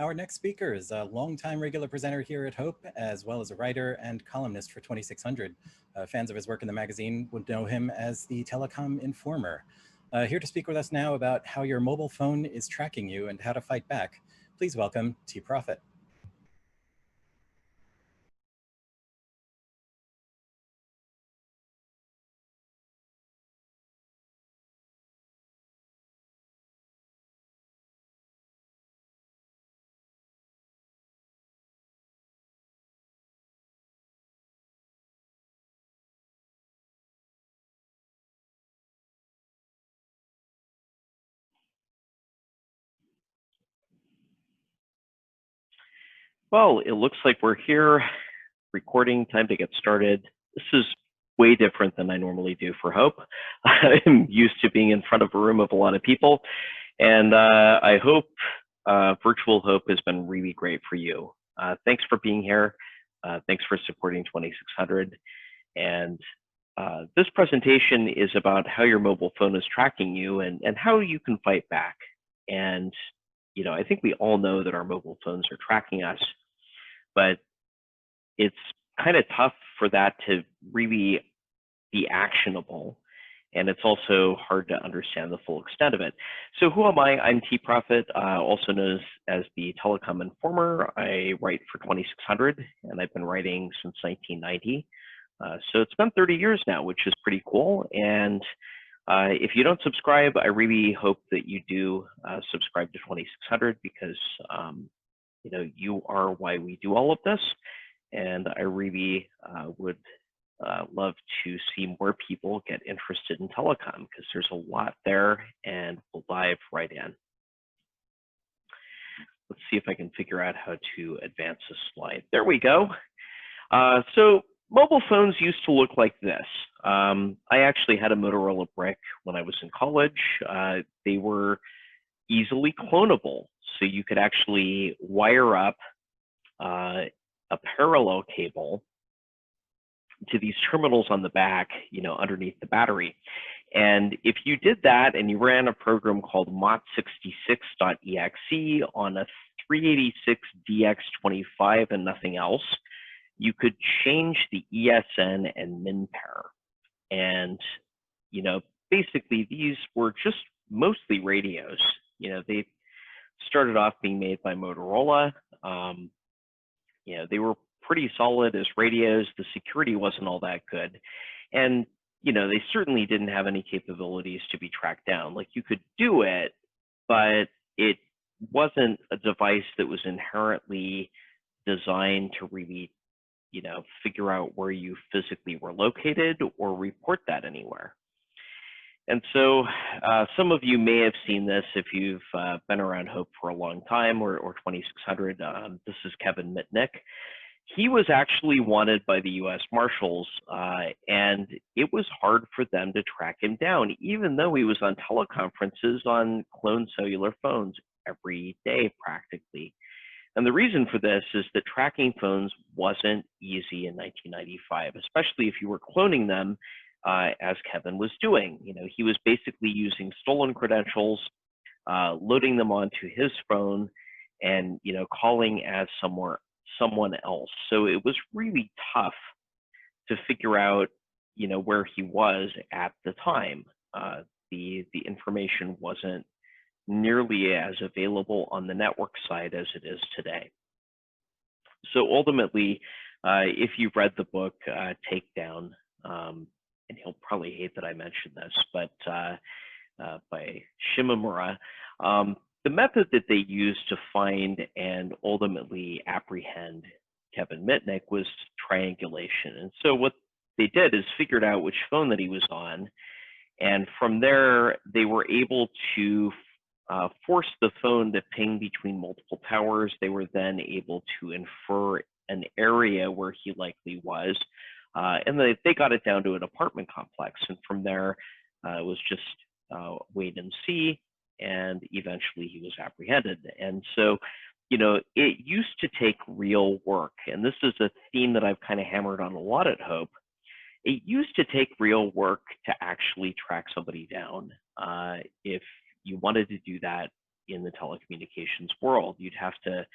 Our next speaker is a longtime regular presenter here at Hope, as well as a writer and columnist for 2600. Fans of his work in the magazine would know him as the Telecom Informer. Here to speak with us now about how your mobile phone is tracking you and how to fight back, please welcome TProphet. Well, it looks like we're here recording, time to get started. This is way different than I normally do for Hope. I'm used to being in front of a room of a lot of people, and I hope Virtual Hope has been really great for you. Thanks for being here. Thanks for supporting 2600. And this presentation is about how your mobile phone is tracking you and how you can fight back. And, you know, I think we all know that our mobile phones are tracking us, but it's kind of tough for that to really be actionable. And it's also hard to understand the full extent of it. So who am I? I'm TProphet, also known as the Telecom Informer. I write for 2600, and I've been writing since 1990. So it's been 30 years now, which is pretty cool. And if you don't subscribe, I really hope that you do subscribe to 2600 because you know, you are why we do all of this. And I really would love to see more people get interested in telecom because there's a lot there, and we'll dive right in. Let's see if I can figure out how to advance this slide. There we go. So mobile phones used to look like this. I actually had a Motorola Brick when I was in college. They were easily clonable. So you could actually wire up a parallel cable to these terminals on the back, you know, underneath the battery. And if you did that and you ran a program called mot66.exe on a 386DX25 and nothing else, you could change the ESN and min pair. And, you know, basically these were just mostly radios. You know, they started off being made by Motorola. You know, they were pretty solid as radios. The security wasn't all that good. And, you know, they certainly didn't have any capabilities to be tracked down. Like, you could do it, but it wasn't a device that was inherently designed to really, you know, figure out where you physically were located or report that anywhere. And so some of you may have seen this if you've been around Hope for a long time, or 2600. This is Kevin Mitnick. He was actually wanted by the US Marshals, and it was hard for them to track him down, even though he was on teleconferences on cloned cellular phones every day practically. And the reason for this is that tracking phones wasn't easy in 1995, especially if you were cloning them, as Kevin was doing. You know, he was basically using stolen credentials, loading them onto his phone, and, you know, calling as someone else. So it was really tough to figure out, you know, where he was at the time. The information wasn't nearly as available on the network side as it is today. So ultimately, if you've read the book Takedown, and he'll probably hate that I mentioned this, but by Shimamura, the method that they used to find and ultimately apprehend Kevin Mitnick was triangulation. And so what they did is figured out which phone that he was on, and from there they were able to force the phone to ping between multiple towers. They were then able to infer an area where he likely was, and they got it down to an apartment complex. And from there, it was just wait and see, and eventually he was apprehended. And so, you know, it used to take real work, and this is a theme that I've kind of hammered on a lot at Hope. It used to take real work to actually track somebody down. If you wanted to do that, in the telecommunications world. You'd have to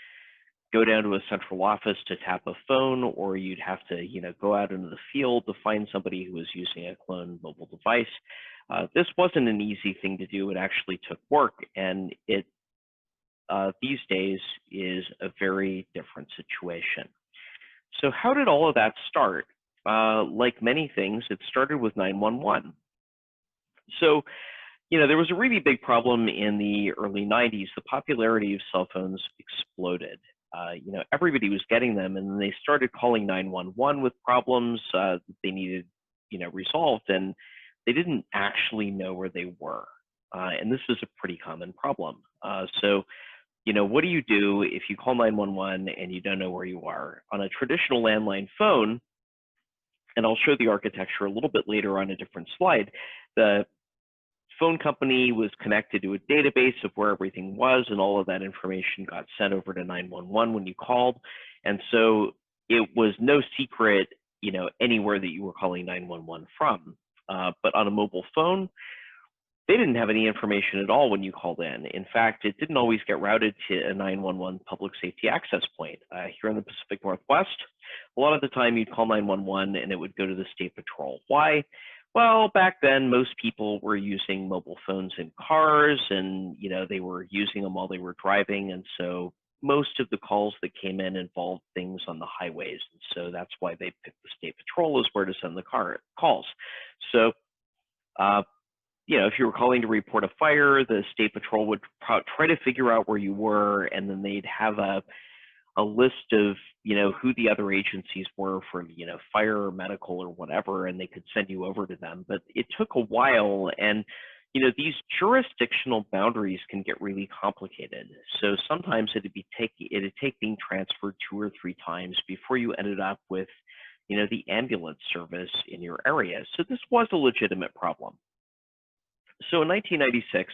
go down to a central office to tap a phone, or you'd have to, go out into the field to find somebody who was using a cloned mobile device. This wasn't an easy thing to do. It actually took work, and it these days is a very different situation. So how did all of that start? Like many things, it started with 911. So, there was a really big problem in the early 90s. The popularity of cell phones exploded. Everybody was getting them, and then they started calling 911 with problems that they needed, resolved, and they didn't actually know where they were. And this is a pretty common problem. So, what do you do if you call 911 and you don't know where you are? On a traditional landline phone, and I'll show the architecture a little bit later on a different slide, the phone company was connected to a database of where everything was, and all of that information got sent over to 911 when you called. And so it was no secret, anywhere that you were calling 911 from. But on a mobile phone, they didn't have any information at all when you called in. In fact, it didn't always get routed to a 911 public safety access point. Here in the Pacific Northwest, a lot of the time you'd call 911 and it would go to the State Patrol. Why? Well, back then, most people were using mobile phones in cars, and they were using them while they were driving, and so most of the calls that came in involved things on the highways, and so that's why they picked the State Patrol as where to send the calls. So, if you were calling to report a fire, the State Patrol would try to figure out where you were, and then they'd have a list of who the other agencies were for fire or medical or whatever, and they could send you over to them. But it took a while, and these jurisdictional boundaries can get really complicated. So sometimes it'd take being transferred 2 or 3 times before you ended up with the ambulance service in your area. So this was a legitimate problem. So in 1996,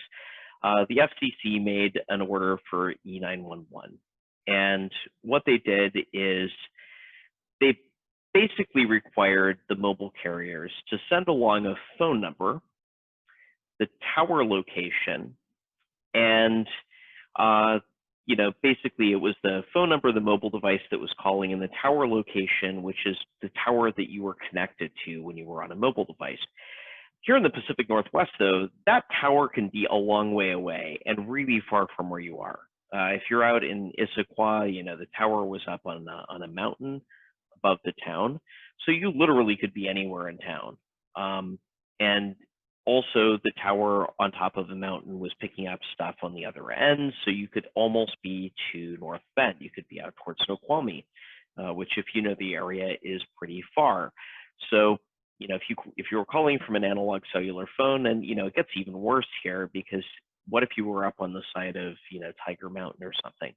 the FCC made an order for E911. And what they did is they basically required the mobile carriers to send along a phone number, the tower location, and basically it was the phone number of the mobile device that was calling, and the tower location, which is the tower that you were connected to when you were on a mobile device. Here in the Pacific Northwest, though, that tower can be a long way away and really far from where you are. If you're out in Issaquah, the tower was up on a mountain above the town, so you literally could be anywhere in town. And also, the tower on top of the mountain was picking up stuff on the other end, so you could almost be to North Bend. You could be out towards Snoqualmie, which, if you know the area, is pretty far. So, if you were calling from an analog cellular phone, and it gets even worse here, because what if you were up on the side of Tiger Mountain or something?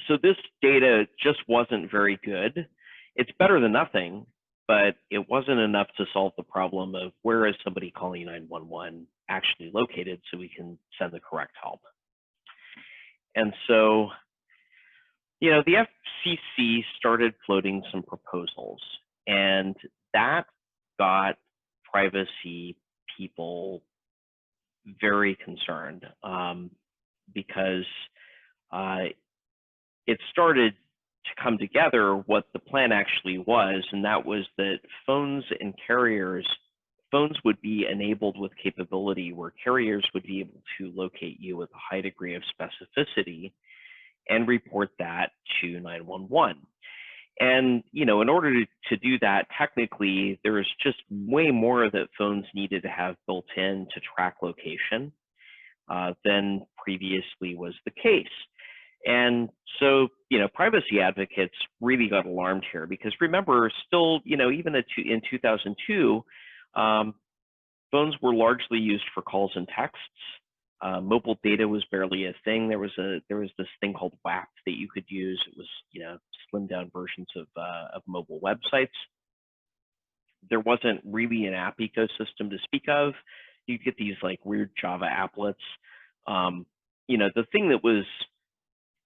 So this data just wasn't very good. It's better than nothing, but it wasn't enough to solve the problem of where is somebody calling 911 actually located so we can send the correct help. And so, the FCC started floating some proposals, and that got privacy people very concerned, because it started to come together what the plan actually was, and that was that phones would be enabled with capability where carriers would be able to locate you with a high degree of specificity and report that to 911. And, in order to do that, technically, there was just way more that phones needed to have built in to track location than previously was the case. And so, privacy advocates really got alarmed here, because remember, still, even in 2002, phones were largely used for calls and texts. Mobile data was barely a thing. There was this thing called WAP that you could use. It was slimmed down versions of mobile websites. There wasn't really an app ecosystem to speak of. You get these like weird Java applets. The thing that was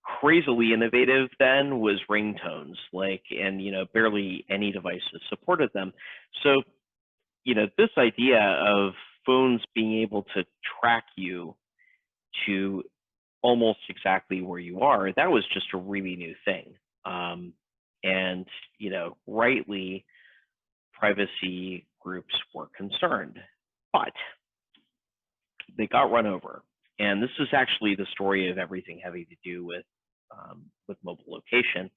crazily innovative then was ringtones, and barely any devices supported them. So this idea of phones being able to track you to almost exactly where you are, that was just a really new thing. And, rightly, privacy groups were concerned, but they got run over. And this is actually the story of everything having to do with mobile location.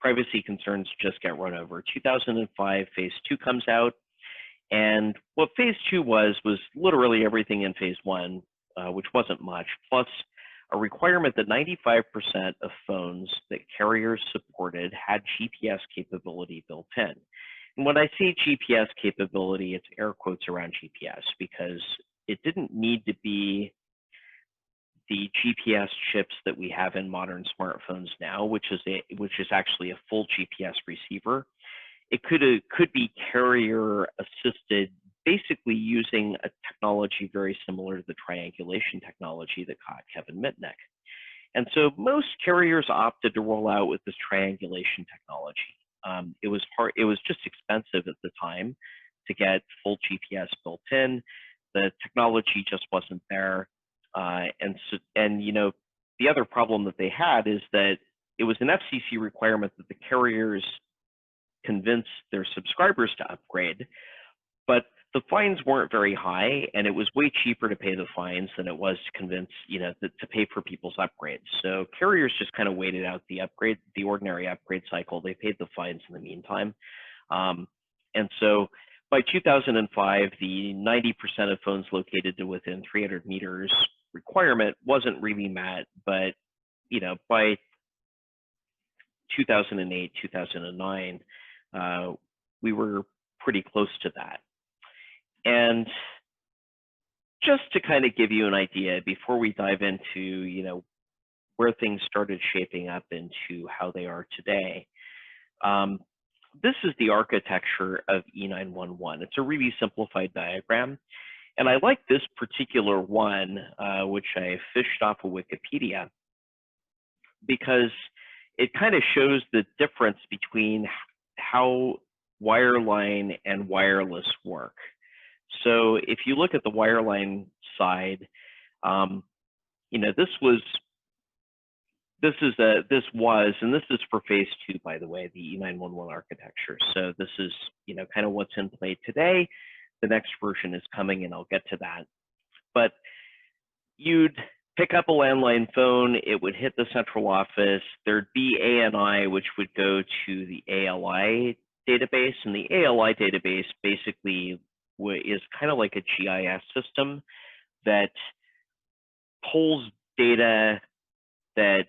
Privacy concerns just get run over. 2005, phase 2 comes out. And what phase 2 was literally everything in phase 1, which wasn't much, plus a requirement that 95% of phones that carriers supported had GPS capability built in. And when I say GPS capability, it's air quotes around GPS, because it didn't need to be the GPS chips that we have in modern smartphones now, which is actually a full GPS receiver. It could be carrier assisted, basically using a technology very similar to the triangulation technology that caught Kevin Mitnick. And so most carriers opted to roll out with this triangulation technology. It was just expensive at the time to get full GPS built in. The technology just wasn't there. The other problem that they had is that it was an FCC requirement that the carriers convince their subscribers to upgrade, but the fines weren't very high, and it was way cheaper to pay the fines than it was to convince, to pay for people's upgrades. So carriers just kind of waited out the ordinary upgrade cycle. They paid the fines in the meantime. And so by 2005, the 90% of phones located to within 300 meters requirement wasn't really met, but by 2008, 2009, we were pretty close to that. And just to kind of give you an idea before we dive into where things started shaping up into how they are today, this is the architecture of E911. It's a really simplified diagram. And I like this particular one, which I fished off of Wikipedia, because it kind of shows the difference between how wireline and wireless work. So if you look at the wireline side, this is for phase 2, by the way, the E911 architecture. So this is, kind of what's in play today. The next version is coming, and I'll get to that. But you'd pick up a landline phone, it would hit the central office, there'd be ANI, which would go to the ALI database, and the ALI database basically is kind of like a GIS system that pulls data that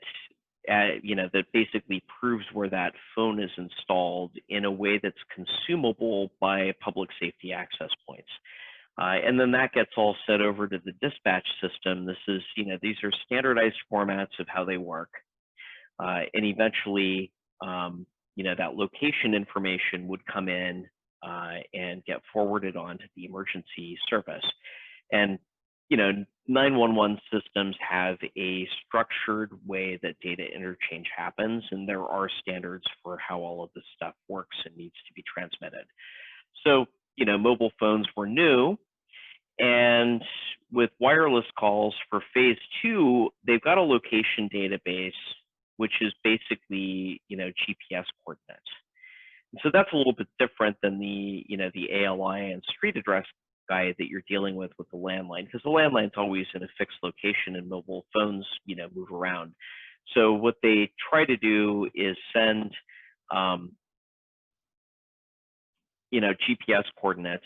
that basically proves where that phone is installed in a way that's consumable by public safety access points. And then that gets all set over to the dispatch system. This is, these are standardized formats of how they work. And eventually, that location information would come in and get forwarded on to the emergency service. And 911 systems have a structured way that data interchange happens, and there are standards for how all of this stuff works and needs to be transmitted. So, mobile phones were new, and with wireless calls for phase 2, they've got a location database, which is basically, GPS coordinates. And so that's a little bit different than the, the ALI and street address guide that you're dealing with the landline, because the landline's always in a fixed location and mobile phones, move around. So what they try to do is send, GPS coordinates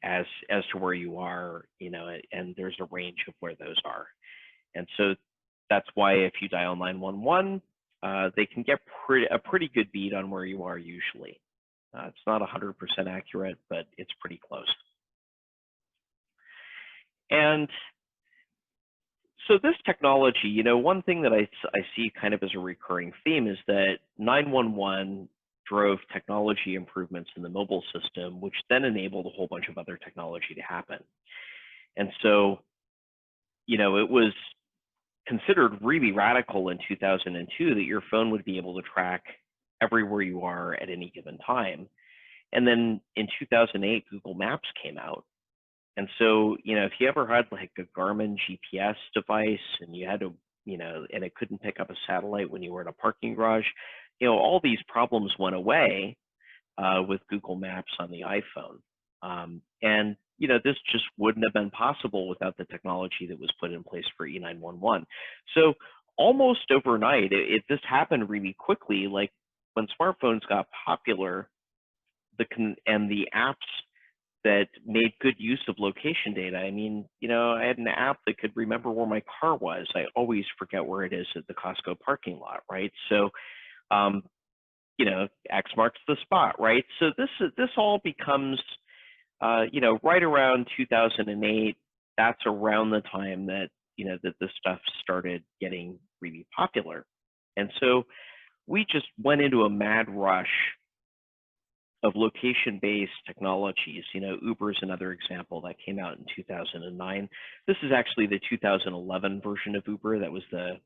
as to where you are, and there's a range of where those are. And so that's why if you dial 911, they can get a pretty good beat on where you are usually. It's not 100% accurate, but it's pretty close. And so this technology, one thing that I see kind of as a recurring theme is that 911 drove technology improvements in the mobile system, which then enabled a whole bunch of other technology to happen. And so, it was considered really radical in 2002 that your phone would be able to track everywhere you are at any given time. And then in 2008, Google Maps came out. And so, if you ever had like a Garmin GPS device and you had to, and it couldn't pick up a satellite when you were in a parking garage, all these problems went away with Google Maps on the iPhone. And this just wouldn't have been possible without the technology that was put in place for E911. So almost overnight, this happened really quickly. Like when smartphones got popular, and the apps that made good use of location data. I mean, I had an app that could remember where my car was. I always forget where it is at the Costco parking lot, right? So, X marks the spot, right? So this all becomes, right around 2008. That's around the time that that this stuff started getting really popular, and so we just went into a mad rush of location-based technologies. Uber is another example that came out in 2009. This is actually the 2011 version of Uber. That was the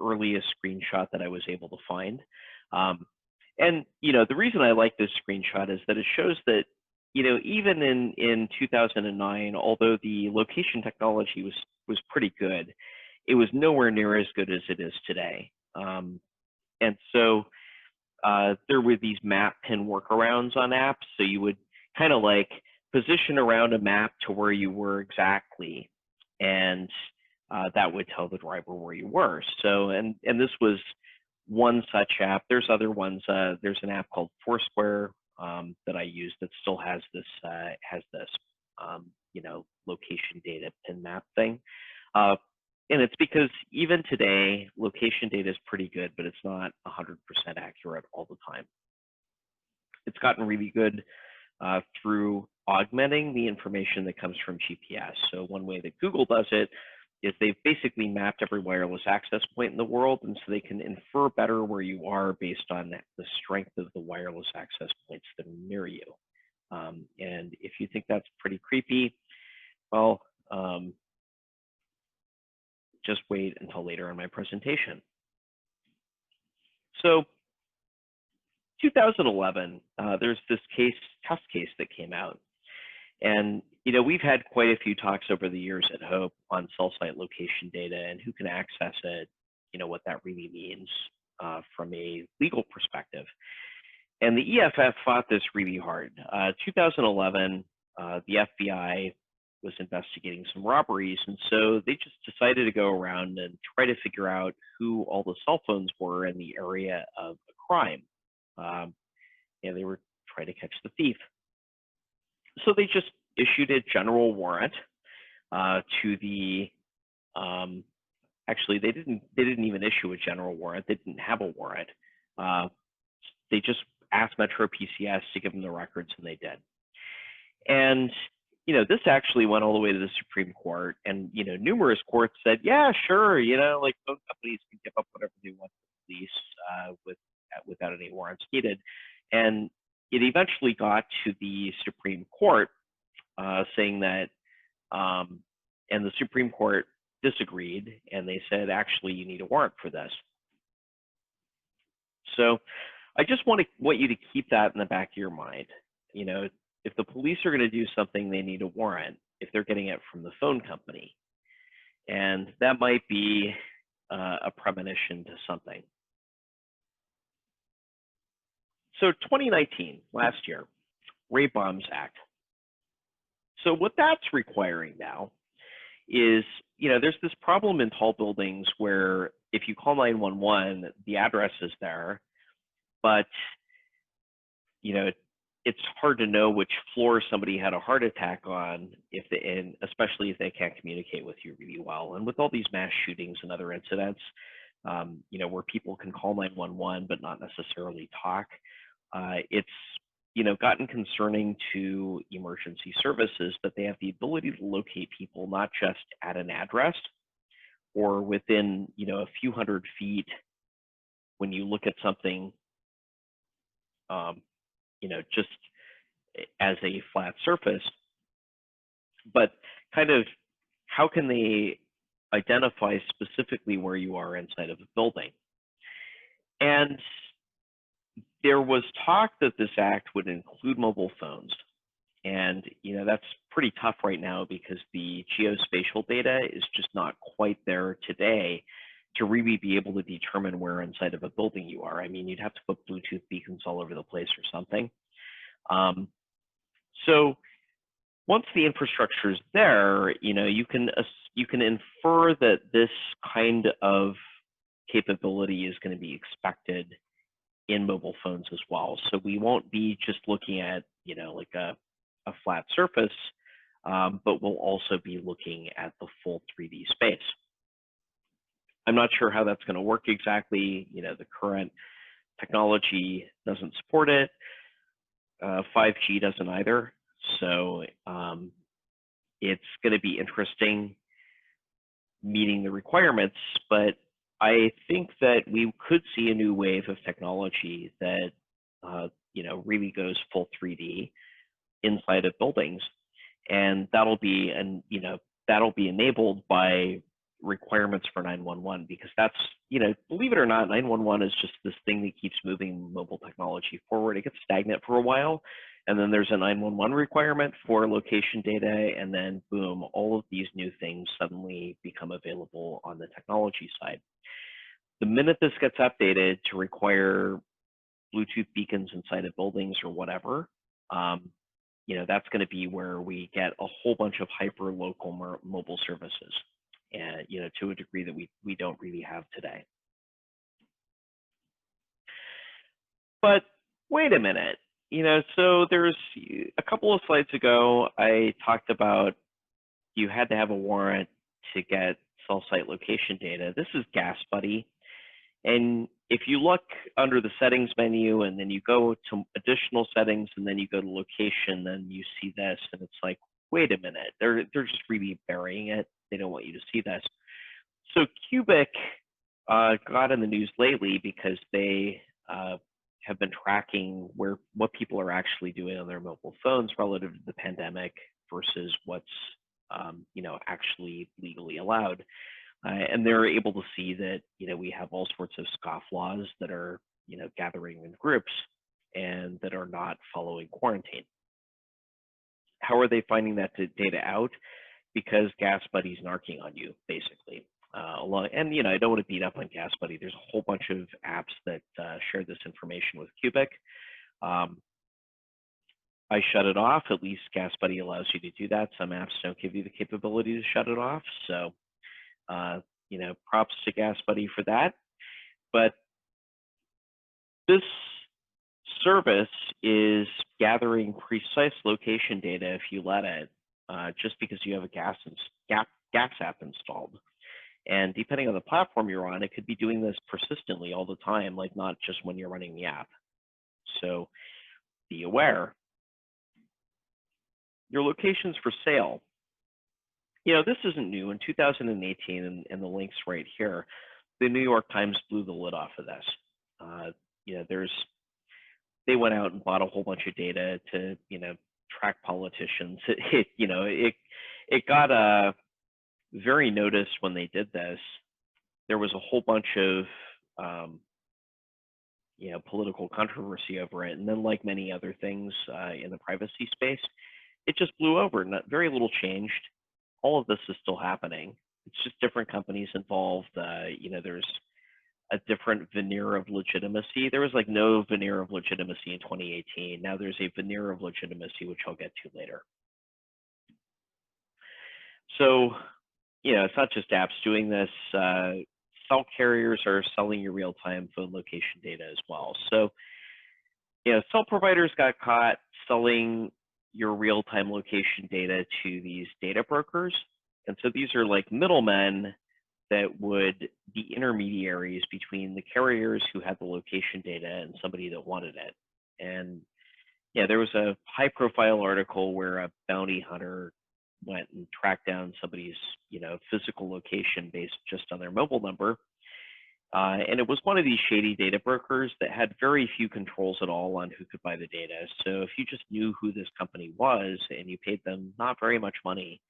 earliest screenshot that I was able to find. And the reason I like this screenshot is that it shows that even in 2009, although the location technology was pretty good, it was nowhere near as good as it is today. And so there were these map pin workarounds on apps. So you would kind of like position around a map to where you were exactly, and that would tell the driver where you were. So, and this was one such app. There's other ones. There's an app called Foursquare that I use that still has this location data pin map thing. And it's because even today, location data is pretty good, but it's not 100% accurate all the time. It's gotten really good through augmenting the information that comes from GPS. So one way that Google does it is they've basically mapped every wireless access point in the world, and so they can infer better where you are based on the strength of the wireless access points that are near you. And if you think that's pretty creepy, well, just wait until later in my presentation. So 2011, there's this test case that came out. And we've had quite a few talks over the years at Hope on cell site location data and who can access it, what that really means from a legal perspective. And the EFF fought this really hard. 2011, the FBI was investigating some robberies, and so they just decided to go around and try to figure out who all the cell phones were in the area of a crime. And they were trying to catch the thief. So they just issued a general warrant to the. Actually, they didn't even issue a general warrant. They didn't have a warrant. They just asked Metro PCS to give them the records, and they did. And this actually went all the way to the Supreme Court, and numerous courts said, yeah, sure, like phone companies can give up whatever they want to the police without any warrants needed. And it eventually got to the Supreme Court saying that, and the Supreme Court disagreed, and they said, actually, you need a warrant for this. So I just want you to keep that in the back of your mind. If the police are going to do something, they need a warrant if they're getting it from the phone company. And that might be a premonition to something. So 2019, last year, BAUM'S Act. So what that's requiring now is, there's this problem in tall buildings where if you call 911, the address is there, but it's hard to know which floor somebody had a heart attack on, and especially if they can't communicate with you really well. And with all these mass shootings and other incidents, where people can call 911 but not necessarily talk, it's gotten concerning to emergency services that they have the ability to locate people not just at an address or within a few hundred feet when you look at something just as a flat surface, but kind of how can they identify specifically where you are inside of a building? And there was talk that this act would include mobile phones. And that's pretty tough right now because the geospatial data is just not quite there today to really be able to determine where inside of a building you are. I mean, you'd have to put Bluetooth beacons all over the place or something. So once the infrastructure is there, you can infer that this kind of capability is going to be expected in mobile phones as well. So we won't be just looking at like a flat surface, but we'll also be looking at the full 3D space. I'm not sure how that's going to work exactly. The current technology doesn't support it. 5G doesn't either. So it's going to be interesting meeting the requirements, but I think that we could see a new wave of technology that really goes full 3D inside of buildings, and that'll be enabled by requirements for 911, because that's, believe it or not, 911 is just this thing that keeps moving mobile technology forward. It gets stagnant for a while, and then there's a 911 requirement for location data, and then boom, all of these new things suddenly become available on the technology side. The minute this gets updated to require Bluetooth beacons inside of buildings or whatever, that's going to be where we get a whole bunch of hyper local mobile services, and to a degree that we don't really have today. But wait a minute, so there's a couple of slides ago, I talked about you had to have a warrant to get cell site location data. This is GasBuddy. And if you look under the settings menu and then you go to additional settings and then you go to location, then you see this, and it's like, wait a minute, they're just really burying it. They don't want you to see this. So Cubic got in the news lately because they have been tracking what people are actually doing on their mobile phones relative to the pandemic versus what's actually legally allowed. And they're able to see that, we have all sorts of scofflaws that are, gathering in groups and that are not following quarantine. How are they finding that data out? Because GasBuddy's narking on you, basically. And, I don't want to beat up on GasBuddy. There's a whole bunch of apps that share this information with Cubic. I shut it off. At least GasBuddy allows you to do that. Some apps don't give you the capability to shut it off. So props to GasBuddy for that. But this service is gathering precise location data if you let it, just because you have a gas app installed. And depending on the platform you're on, it could be doing this persistently all the time, like not just when you're running the app. So be aware. Your location's for sale. This isn't new. In 2018, and the link's right here, the New York Times blew the lid off of this. They went out and bought a whole bunch of data to, track politicians. It got very noticed when they did this. There was a whole bunch of, political controversy over it. And then, like many other things in the privacy space, it just blew over. Very little changed. All of this is still happening. It's just different companies involved. There's a different veneer of legitimacy. There was like no veneer of legitimacy in 2018. Now there's a veneer of legitimacy, which I'll get to later. So, it's not just apps doing this. Cell carriers are selling your real-time phone location data as well. So, cell providers got caught selling your real-time location data to these data brokers. And so these are like middlemen that would be intermediaries between the carriers who had the location data and somebody that wanted it. And there was a high-profile article where a bounty hunter went and tracked down somebody's, physical location based just on their mobile number. And it was one of these shady data brokers that had very few controls at all on who could buy the data. So if you just knew who this company was and you paid them not very much money,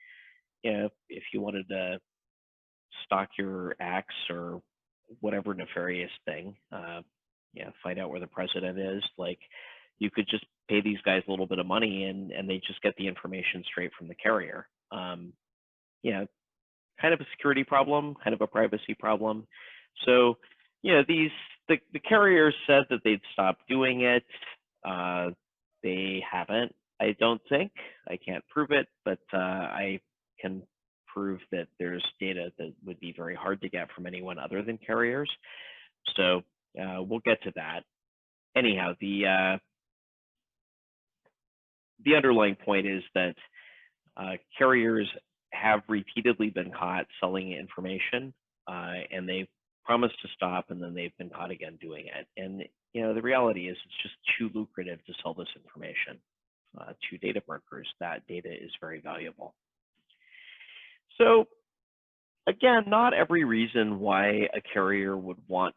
if you wanted to stalk your ex or whatever nefarious thing, find out where the president is, you could just pay these guys a little bit of money and they just get the information straight from the carrier. You know, kind of a security problem, kind of a privacy problem. So, you know, the carriers said that they'd stop doing it. They haven't, I don't think. I can't prove it, but I can prove that there's data that would be very hard to get from anyone other than carriers. So we'll get to that. Anyhow, the underlying point is that carriers have repeatedly been caught selling information, and they've promised to stop, and then they've been caught again doing it. And you know, the reality is it's just too lucrative to sell this information to data brokers. That data is very valuable. So again, not every reason why a carrier would want,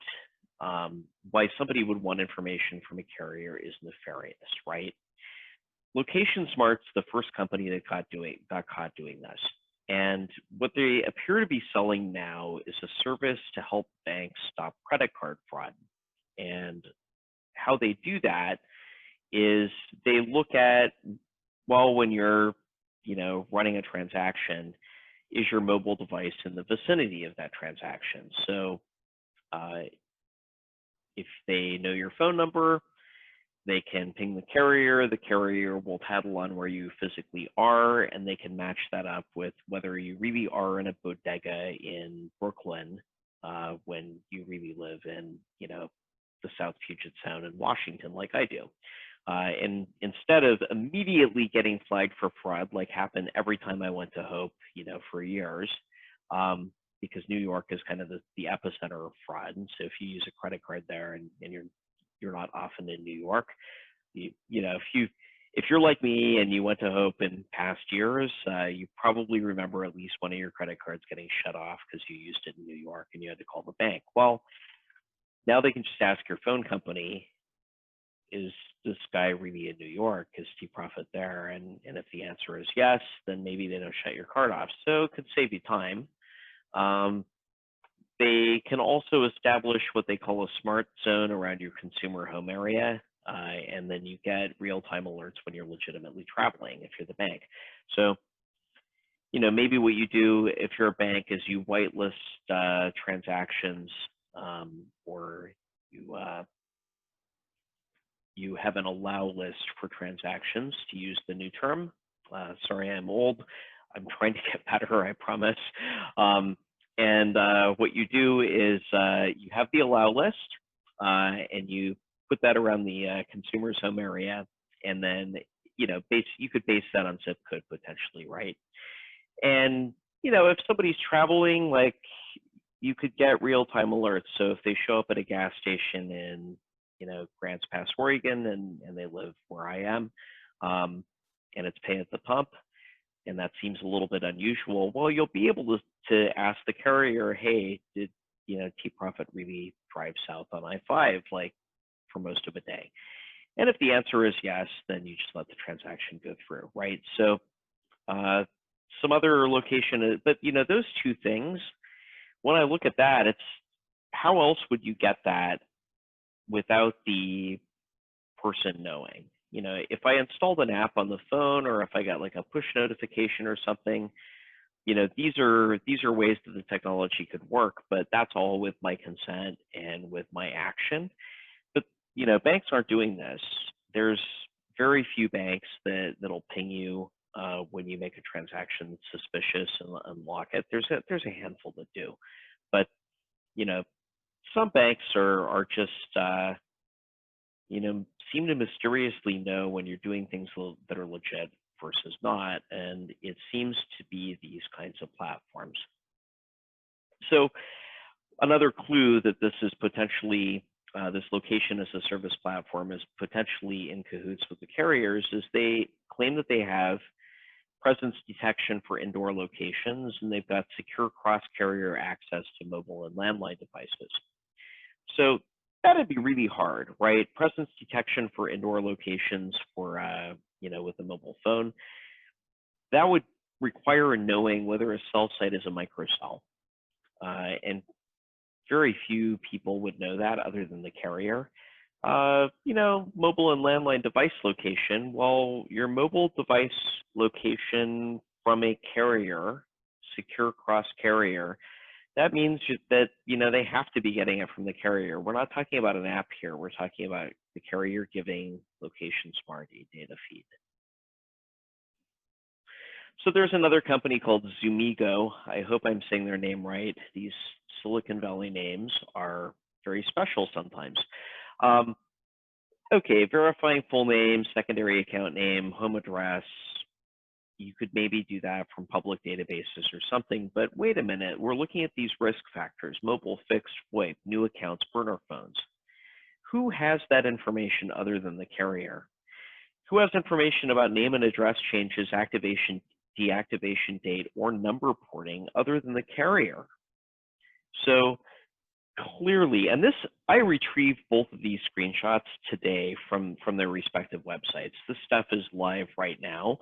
why somebody would want information from a carrier is nefarious, right? Location Smart's the first company that got caught doing this. And what they appear to be selling now is a service to help banks stop credit card fraud. And how they do that is they look at, well, when you're, you know, running a transaction, is your mobile device in the vicinity of that transaction? So if they know your phone number, they can ping the carrier will tattle on where you physically are, and they can match that up with whether you really are in a bodega in Brooklyn when you really live in, you know, the South Puget Sound in Washington like I do. And instead of immediately getting flagged for fraud like happened every time I went to Hope, you know, for years, because New York is kind of the epicenter of fraud. And so if you use a credit card there and you're not often in New York, you know, if you're like me and you went to Hope in past years, you probably remember at least one of your credit cards getting shut off because you used it in New York and you had to call the bank. Well, now they can just ask your phone company, is this guy really in New York? Is TProphet there? And if the answer is yes, then maybe they don't shut your card off. So it could save you time. They can also establish what they call a smart zone around your consumer home area, and then you get real-time alerts when you're legitimately traveling if you're the bank. So, you know, maybe what you do if you're a bank is you whitelist transactions, or you have an allow list for transactions, to use the new term. Sorry, I'm old. I'm trying to get better, I promise. And what you do is you have the allow list, and you put that around the consumer's home area, and then, you know, you could base that on zip code potentially, right? And, you know, if somebody's traveling, like, you could get real-time alerts. So if they show up at a gas station in, you know, Grants Pass, Oregon, and they live where I am, and it's pay at the pump, and that seems a little bit unusual, well, you'll be able to ask the carrier, hey, did, you know, TProphet really drive south on I-5 like for most of a day? And if the answer is yes, then you just let the transaction go through, right? So some other location, but you know, those two things, when I look at that, it's how else would you get that without the person knowing? You know, if I installed an app on the phone, or if I got like a push notification or something, you know, these are ways that the technology could work, but that's all with my consent and with my action. But, you know, banks aren't doing this. There's very few banks that'll ping you when you make a transaction suspicious and unlock it. There's a handful that do, but, you know, some banks are just, you know, seem to mysteriously know when you're doing things that are legit versus not, and it seems to be these kinds of platforms. So another clue that this is potentially, this location as a service platform is potentially in cahoots with the carriers, is they claim that they have presence detection for indoor locations, and they've got secure cross-carrier access to mobile and landline devices. So that'd be really hard, right? Presence detection for indoor locations for, you know, with a mobile phone, that would require knowing whether a cell site is a microcell. And very few people would know that other than the carrier. mobile and landline device location. Well, your mobile device location from a carrier, secure cross carrier, that means that, they have to be getting it from the carrier. We're not talking about an app here. We're talking about the carrier giving location smart a data feed. So there's another company called Zoomigo. I hope I'm saying their name right. These Silicon Valley names are very special sometimes. Okay, verifying full name, secondary account name, home address. You could maybe do that from public databases or something, but wait a minute, we're looking at these risk factors: mobile, fixed, VoIP, new accounts, burner phones. Who has that information other than the carrier? Who has information about name and address changes, activation, deactivation date, or number porting other than the carrier? So clearly, and this, I retrieved both of these screenshots today from their respective websites. This stuff is live right now.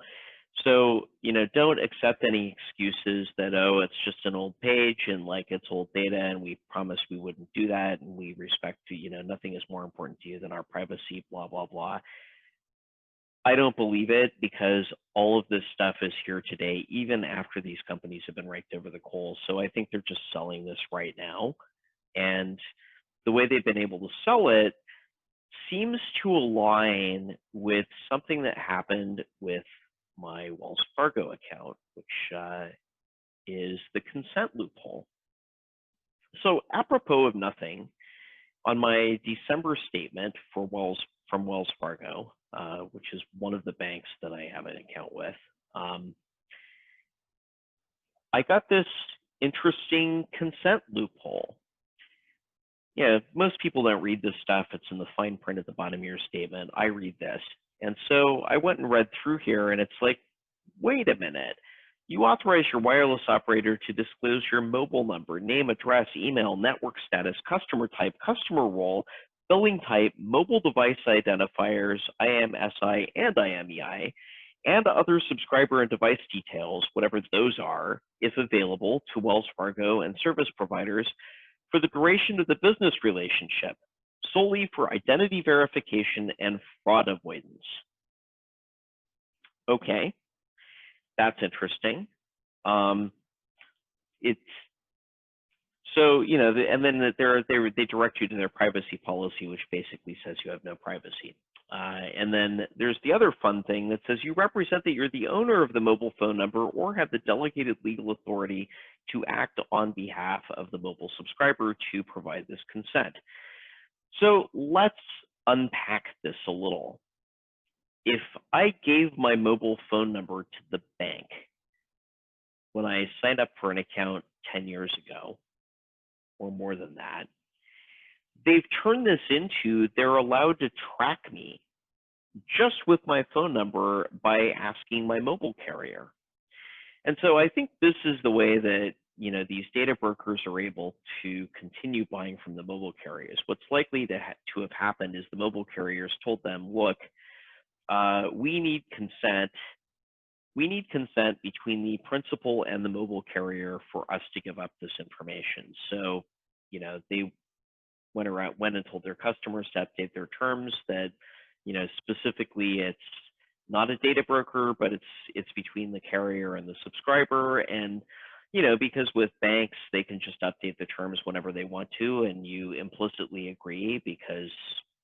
So, don't accept any excuses that, oh, it's just an old page and like it's old data and we promised we wouldn't do that and we respect to, nothing is more important to you than our privacy, blah, blah, blah. I don't believe it, because all of this stuff is here today, even after these companies have been raked over the coals. So I think they're just selling this right now. And the way they've been able to sell it seems to align with something that happened with my Wells Fargo account, which is the consent loophole. So apropos of nothing, on my December statement from Wells Fargo, which is one of the banks that I have an account with, I got this interesting consent loophole. Yeah, most people don't read this stuff. It's in the fine print at the bottom of your statement. I read this. And so I went and read through here, and it's like, wait a minute. You authorize your wireless operator to disclose your mobile number, name, address, email, network status, customer type, customer role, billing type, mobile device identifiers, IMSI and IMEI, and other subscriber and device details, whatever those are, if available, to Wells Fargo and service providers for the duration of the business relationship, solely for identity verification and fraud avoidance. Okay, that's interesting. It's so, and then they direct you to their privacy policy, which basically says you have no privacy. And then there's the other fun thing that says you represent that you're the owner of the mobile phone number or have the delegated legal authority to act on behalf of the mobile subscriber to provide this consent. So let's unpack this a little. If I gave my mobile phone number to the bank when I signed up for an account 10 years ago, or more than that, they've turned this into they're allowed to track me just with my phone number by asking my move carrier. And so I think this is the way that these data brokers are able to continue buying from the mobile carriers. What's likely to have happened is the mobile carriers told them, look, we need consent. We need consent between the principal and the mobile carrier for us to give up this information. So, they went and told their customers to update their terms that, specifically it's not a data broker, but it's between the carrier and the subscriber. And, because with banks, they can just update the terms whenever they want to, and you implicitly agree because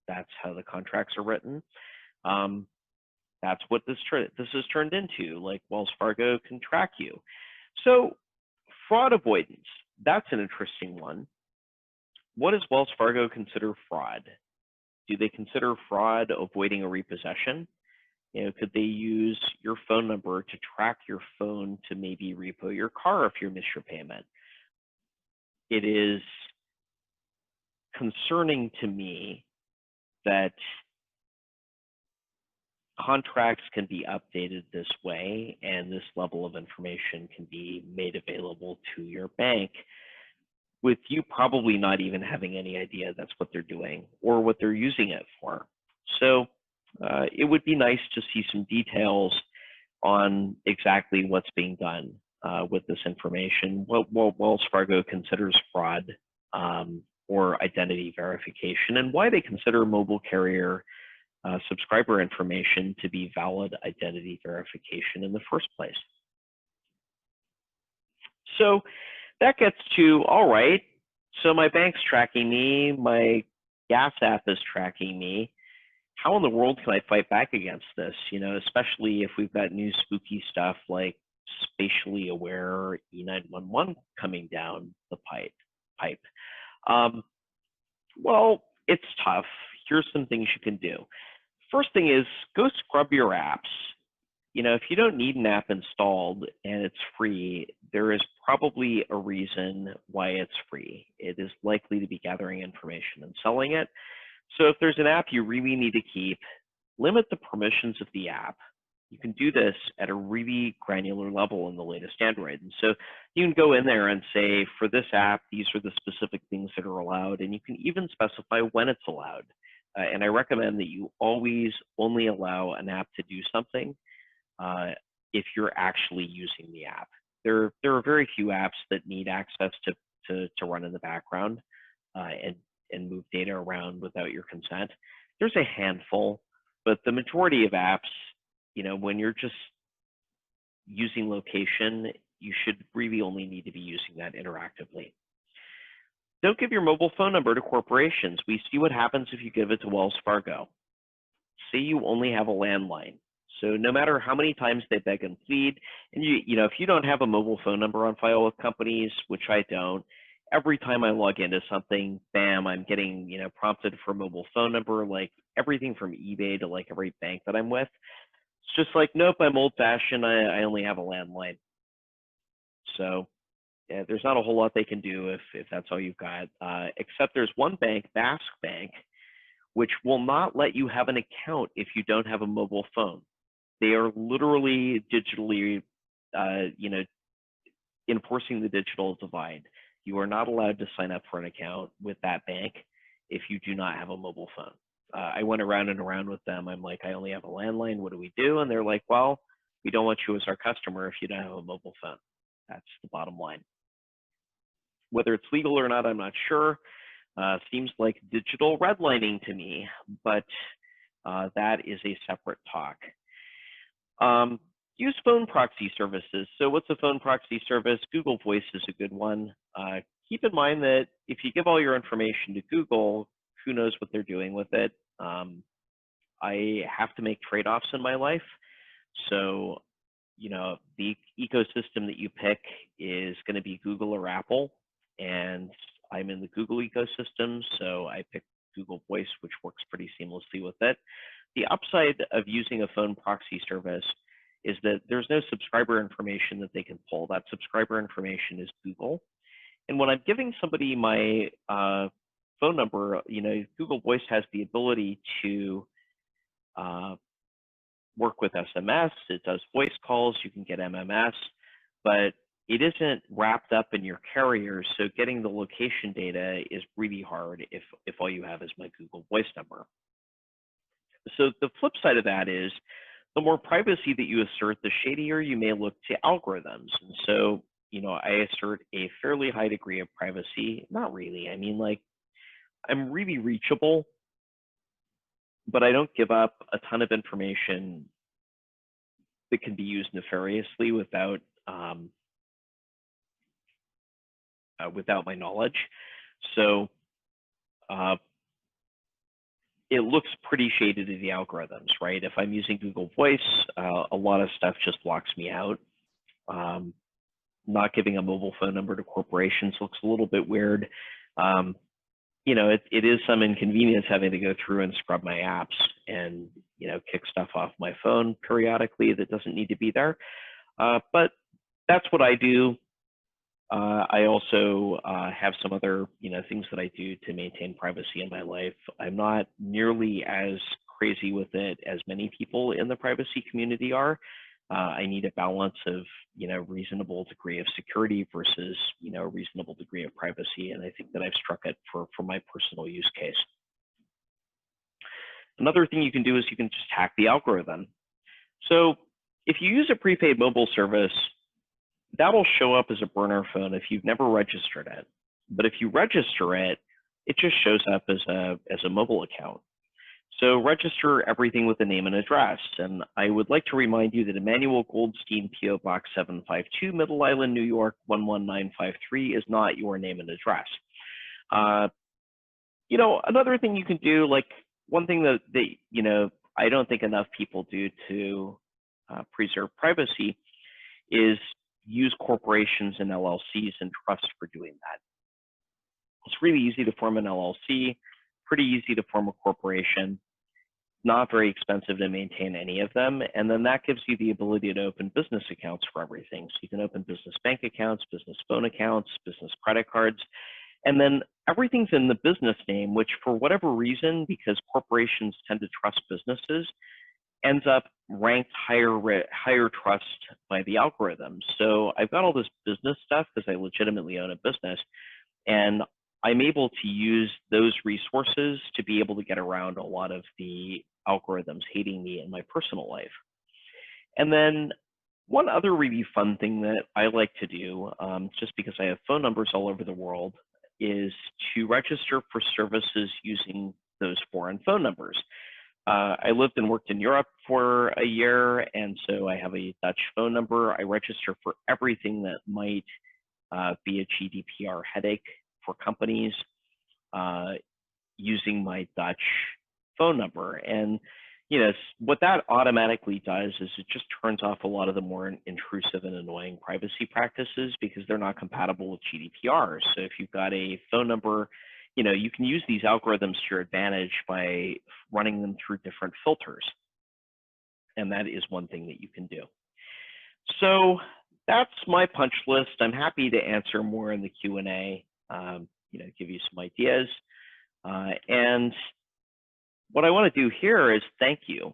that's how the contracts are written. That's what this has turned into. Like, Wells Fargo can track you. So fraud avoidance, that's an interesting one. What does Wells Fargo consider fraud? Do they consider fraud avoiding a repossession? Could they use your phone number to track your phone to maybe repo your car if you miss your payment? It is concerning to me that contracts can be updated this way, and this level of information can be made available to your bank with you probably not even having any idea that's what they're doing or what they're using it for. So it would be nice to see some details on exactly what's being done with this information, what Wells Fargo considers fraud, or identity verification, and why they consider mobile carrier subscriber information to be valid identity verification in the first place. So that gets to, all right, so my bank's tracking me, my gas app is tracking me. How in the world can I fight back against this? You know, especially if we've got new spooky stuff like spatially aware E911 coming down the pipe. Well, it's tough. Here's some things you can do. First thing is go scrub your apps. You know, if you don't need an app installed and it's free, there is probably a reason why it's free. It is likely to be gathering information and selling it. So if there's an app you really need to keep, limit the permissions of the app. You can do this at a really granular level in the latest Android. And so you can go in there and say, for this app, these are the specific things that are allowed. And you can even specify when it's allowed. And I recommend that you always only allow an app to do something if you're actually using the app. There are very few apps that need access to run in the background and move data around without your consent. There's a handful, but the majority of apps, you know, when you're just using location, you should really only need to be using that interactively. Don't give your mobile phone number to corporations. We see what happens if you give it to Wells Fargo. Say you only have a landline. So no matter how many times they beg and plead, and you know, if you don't have a mobile phone number on file with companies, which I don't, every time I log into something, bam, I'm getting, you know, prompted for a mobile phone number, like everything from eBay to like every bank that I'm with. It's just like, nope, I'm old fashioned. I only have a landline. So yeah, there's not a whole lot they can do if that's all you've got, except there's one bank, Basque Bank, which will not let you have an account if you don't have a mobile phone. They are literally digitally, you know, enforcing the digital divide. You are not allowed to sign up for an account with that bank if you do not have a mobile phone. I went around and around with them. I'm like, I only have a landline. What do we do? And they're like, well, we don't want you as our customer if you don't have a mobile phone. That's the bottom line. Whether it's legal or not, I'm not sure. Seems like digital redlining to me, but that is a separate talk. Use phone proxy services. So what's a phone proxy service? Google Voice is a good one. Keep in mind that if you give all your information to Google, who knows what they're doing with it. I have to make trade-offs in my life. So, you know, the ecosystem that you pick is going to be Google or Apple. And I'm in the Google ecosystem, so I picked Google Voice, which works pretty seamlessly with it. The upside of using a phone proxy service is that there's no subscriber information that they can pull. That subscriber information is Google. And when I'm giving somebody my phone number, you know, Google Voice has the ability to work with SMS. It does voice calls. You can get MMS, but it isn't wrapped up in your carrier. So getting the location data is really hard if all you have is my Google Voice number. So the flip side of that is the more privacy that you assert, the shadier you may look to algorithms. And so, you know, I assert a fairly high degree of privacy. Not really. I mean, like, I'm really reachable, but I don't give up a ton of information that can be used nefariously without my knowledge. So it looks pretty shady to the algorithms, right? If I'm using Google Voice, a lot of stuff just blocks me out. Not giving a mobile phone number to corporations looks a little bit weird. You know, it is some inconvenience having to go through and scrub my apps and, you know, kick stuff off my phone periodically that doesn't need to be there. But that's what I do. I also have some other, you know, things that I do to maintain privacy in my life. I'm not nearly as crazy with it as many people in the privacy community are. I need a balance of, you know, reasonable degree of security versus, you know, a reasonable degree of privacy. And I think that I've struck it for my personal use case. Another thing you can do is you can just hack the algorithm. So if you use a prepaid mobile service, that will show up as a burner phone if you've never registered it. But if you register it, it just shows up as a mobile account. So register everything with a name and address. And I would like to remind you that Emmanuel Goldstein, PO Box 752, Middle Island, New York 11953 is not your name and address. You know, another thing you can do, like one thing that you know, I don't think enough people do to preserve privacy is use corporations and LLCs and trusts for doing that. It's really easy to form an LLC, pretty easy to form a corporation, not very expensive to maintain any of them. And then that gives you the ability to open business accounts for everything. So you can open business bank accounts, business phone accounts, business credit cards, and then everything's in the business name, which for whatever reason, because corporations tend to trust businesses, ends up ranked higher trust by the algorithms. So I've got all this business stuff because I legitimately own a business, and I'm able to use those resources to be able to get around a lot of the algorithms hating me in my personal life. And then one other really fun thing that I like to do, just because I have phone numbers all over the world, is to register for services using those foreign phone numbers. I lived and worked in Europe for a year, and so I have a Dutch phone number. I register for everything that might be a GDPR headache for companies using my Dutch phone number. And you know, what that automatically does is it just turns off a lot of the more intrusive and annoying privacy practices because they're not compatible with GDPR. So if you've got a phone number, you know, you can use these algorithms to your advantage by running them through different filters. And that is one thing that you can do. So that's my punch list. I'm happy to answer more in the Q&A, you know, give you some ideas. And what I want to do here is thank you.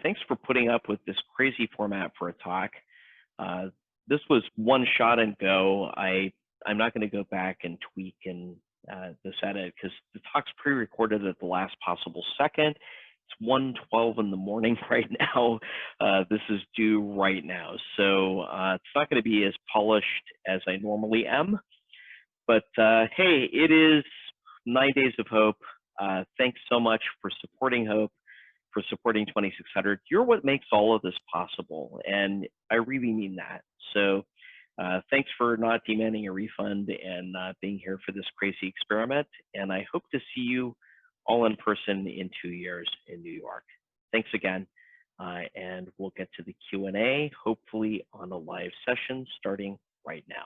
Thanks for putting up with this crazy format for a talk. This was one shot and go. I'm not going to go back and tweak and this edit because the talk's pre-recorded at the last possible second. It's 1:12 in the morning right now. This is due right now. So it's not going to be as polished as I normally am. But hey, it is 9 Days of Hope. Thanks so much for supporting Hope, for supporting 2600. You're what makes all of this possible, and I really mean that. So thanks for not demanding a refund and being here for this crazy experiment, and I hope to see you all in person in 2 years in New York. Thanks again, and we'll get to the Q&A, hopefully on a live session starting right now.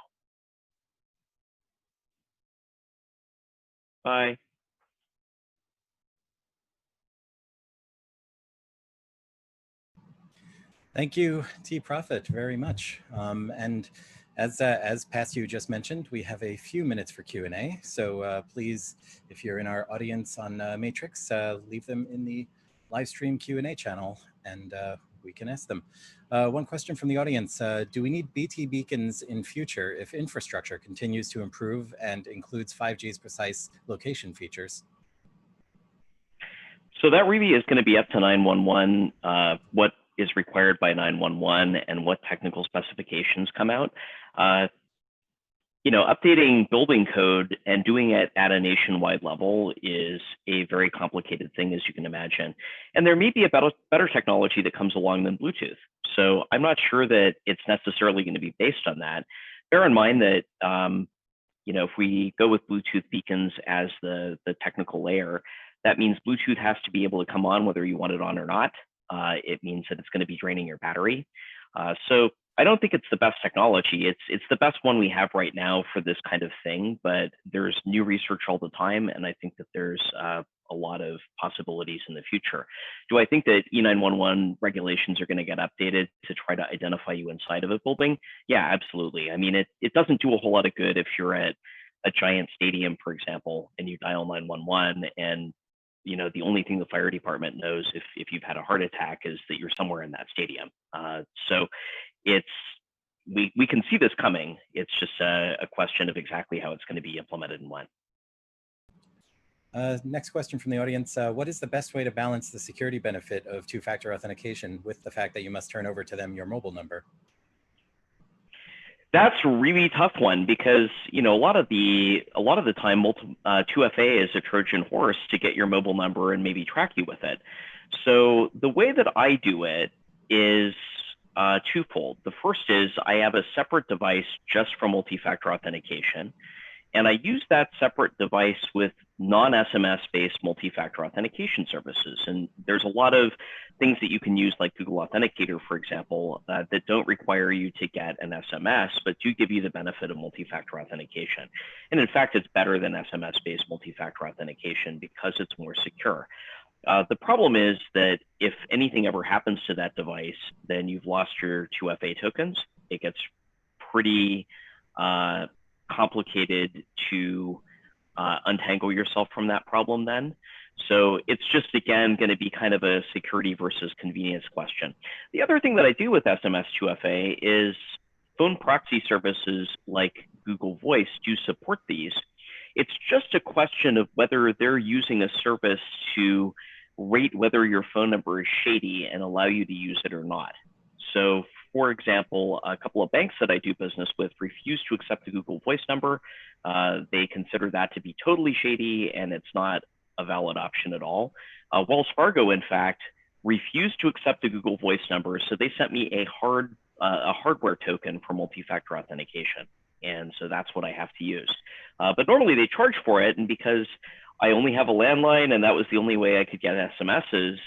Bye. Thank you, TProphet, very much. And as Pascu just mentioned, we have a few minutes for Q&A. So please, if you're in our audience on Matrix, leave them in the live stream Q&A channel, and we can ask them. One question from the audience: do we need BT beacons in future if infrastructure continues to improve and includes 5G's precise location features? So that really is going to be up to 911, what is required by 911 and what technical specifications come out. You know, updating building code and doing it at a nationwide level is a very complicated thing, as you can imagine. And there may be a better technology that comes along than Bluetooth. So I'm not sure that it's necessarily going to be based on that. Bear in mind that, you know, if we go with Bluetooth beacons as the technical layer, that means Bluetooth has to be able to come on whether you want it on or not. It means that it's going to be draining your battery. So I don't think it's the best technology. It's the best one we have right now for this kind of thing, but there's new research all the time, and I think that there's a lot of possibilities in the future. Do I think that E911 regulations are going to get updated to try to identify you inside of a building? Yeah, absolutely. I mean, it doesn't do a whole lot of good if you're at a giant stadium, for example, and you dial 911 and you know, the only thing the fire department knows if you've had a heart attack is that you're somewhere in that stadium. So we can see this coming. It's just a question of exactly how it's going to be implemented and when. Next question from the audience. What is the best way to balance the security benefit of two-factor authentication with the fact that you must turn over to them your mobile number? That's a really tough one because a lot of the time 2FA is a Trojan horse to get your mobile number and maybe track you with it. So the way that I do it is twofold. The first is I have a separate device just for multi-factor authentication, and I use that separate device with non-SMS based multi-factor authentication services. And there's a lot of things that you can use, like Google Authenticator, for example, that don't require you to get an SMS, but do give you the benefit of multi-factor authentication. And in fact, it's better than SMS based multi-factor authentication because it's more secure. The problem is that if anything ever happens to that device, then you've lost your 2FA tokens. It gets pretty complicated to untangle yourself from that problem then. So it's just, again, going to be kind of a security versus convenience question. The other thing that I do with SMS 2FA is phone proxy services like Google Voice do support these. It's just a question of whether they're using a service to rate whether your phone number is shady and allow you to use it or not. So for example, a couple of banks that I do business with refuse to accept the Google Voice number. They consider that to be totally shady and it's not a valid option at all. Wells Fargo, in fact, refused to accept the Google Voice number. So they sent me a hardware token for multi-factor authentication. And so that's what I have to use. But normally they charge for it. And because I only have a landline and that was the only way I could get SMSs,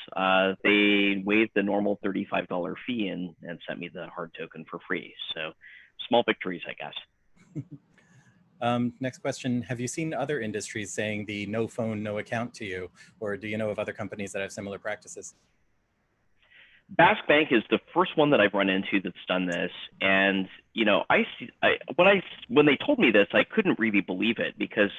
they waived the normal $35 fee and sent me the hard token for free. So small victories, I guess. Next question, have you seen other industries saying the no phone, no account to you? Or do you know of other companies that have similar practices? Basque Bank is the first one that I've run into that's done this. And, when they told me this, I couldn't really believe it because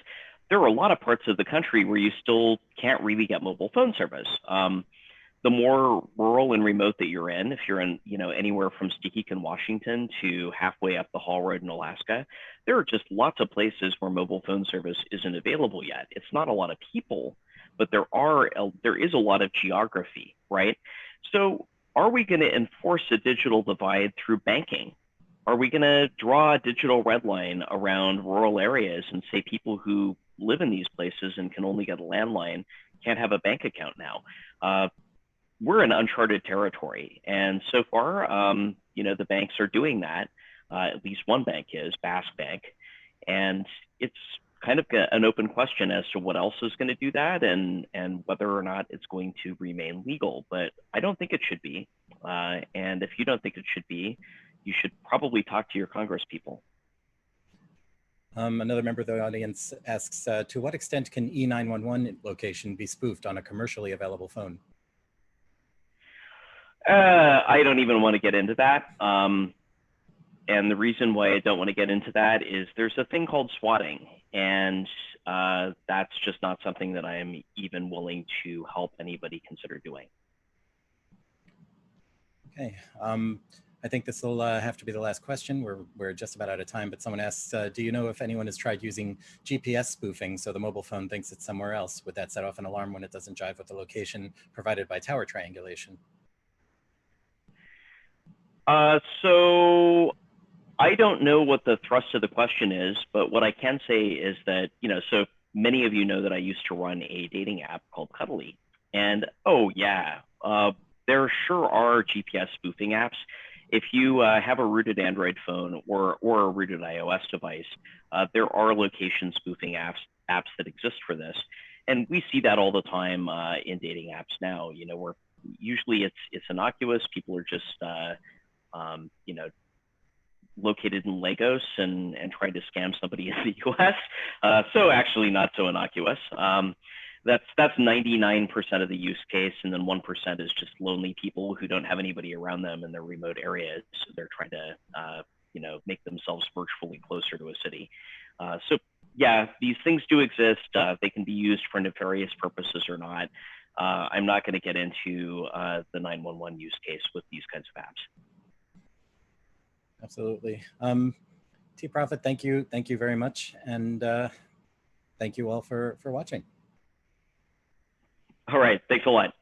there are a lot of parts of the country where you still can't really get mobile phone service. The more rural and remote that you're in, if you're in, anywhere from Stehekin, Washington to halfway up the Haul Road in Alaska, there are just lots of places where mobile phone service isn't available yet. It's not a lot of people, but there is a lot of geography, right? So are we going to enforce a digital divide through banking? Are we going to draw a digital red line around rural areas and say people who live in these places and can only get a landline can't have a bank account now? We're in uncharted territory. And so far, the banks are doing that. At least one bank is, Basque Bank. And it's kind of an open question as to what else is going to do that and whether or not it's going to remain legal. But I don't think it should be. And if you don't think it should be, you should probably talk to your Congress people. Another member of the audience asks, to what extent can E911 location be spoofed on a commercially available phone? I don't even want to get into that. And the reason why I don't want to get into that is there's a thing called swatting, and that's just not something that I am even willing to help anybody consider doing. Okay. I think this will have to be the last question. We're just about out of time, but someone asks, do you know if anyone has tried using GPS spoofing so the mobile phone thinks it's somewhere else? Would that set off an alarm when it doesn't jive with the location provided by tower triangulation? So I don't know what the thrust of the question is, but what I can say is that, so many of you know that I used to run a dating app called Cuddly. And oh yeah, there sure are GPS spoofing apps. If you have a rooted Android phone or a rooted iOS device, there are location spoofing apps that exist for this. And we see that all the time in dating apps now, where usually it's innocuous. People are just, located in Lagos and trying to scam somebody in the US. So actually not so innocuous. That's 99% of the use case, and then 1% is just lonely people who don't have anybody around them in their remote areas. So they're trying to, make themselves virtually closer to a city. So yeah, these things do exist. They can be used for nefarious purposes or not. I'm not going to get into the 911 use case with these kinds of apps. Absolutely. TProphet, thank you very much, and thank you all for watching. All right, thanks a lot.